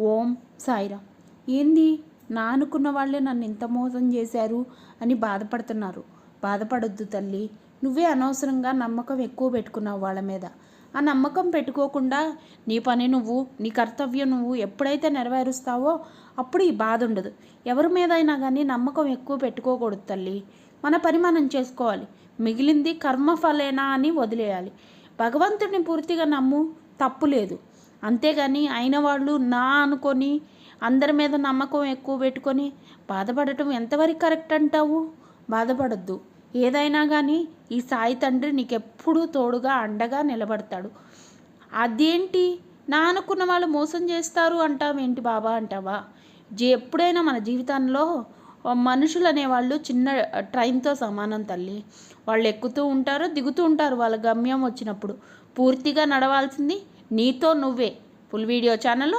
ఓం సాయిరామ్. ఏంది నా అనుకున్న వాళ్ళే నన్ను ఇంత మోసం చేశారు అని బాధపడుతున్నారు. బాధపడొద్దు తల్లి. నువ్వే అనవసరంగా నమ్మకం ఎక్కువ పెట్టుకున్నావు వాళ్ళ మీద. ఆ నమ్మకం పెట్టుకోకుండా నీ పని నువ్వు, నీ కర్తవ్యం నువ్వు ఎప్పుడైతే నెరవేరుస్తావో అప్పుడు ఈ బాధ ఉండదు. ఎవరి మీదైనా కానీ నమ్మకం ఎక్కువ పెట్టుకోకూడదు తల్లి. మన పని మనం చేసుకోవాలి. మిగిలింది కర్మఫలేనా అని వదిలేయాలి. భగవంతుడిని పూర్తిగా నమ్ము, తప్పు లేదు. అంతేగాని అయిన వాళ్ళు నా అనుకొని అందరి మీద నమ్మకం ఎక్కువ పెట్టుకొని బాధపడటం ఎంతవరకు కరెక్ట్ అంటావు? బాధపడద్దు. ఏదైనా కానీ ఈ సాయి తండ్రి నీకెప్పుడూ తోడుగా అండగా నిలబడతాడు. అదేంటి నా అనుకున్న వాళ్ళు మోసం చేస్తారు అంటావేంటి బాబా అంటావా? ఎప్పుడైనా మన జీవితంలో మనుషులు అనేవాళ్ళు చిన్న ట్రైన్తో సమానం తల్లి. వాళ్ళు ఎక్కుతూ ఉంటారు, దిగుతూ ఉంటారు వాళ్ళ గమ్యం వచ్చినప్పుడు. పూర్తిగా నడవాల్సింది నీతో నువ్వే. Full video channel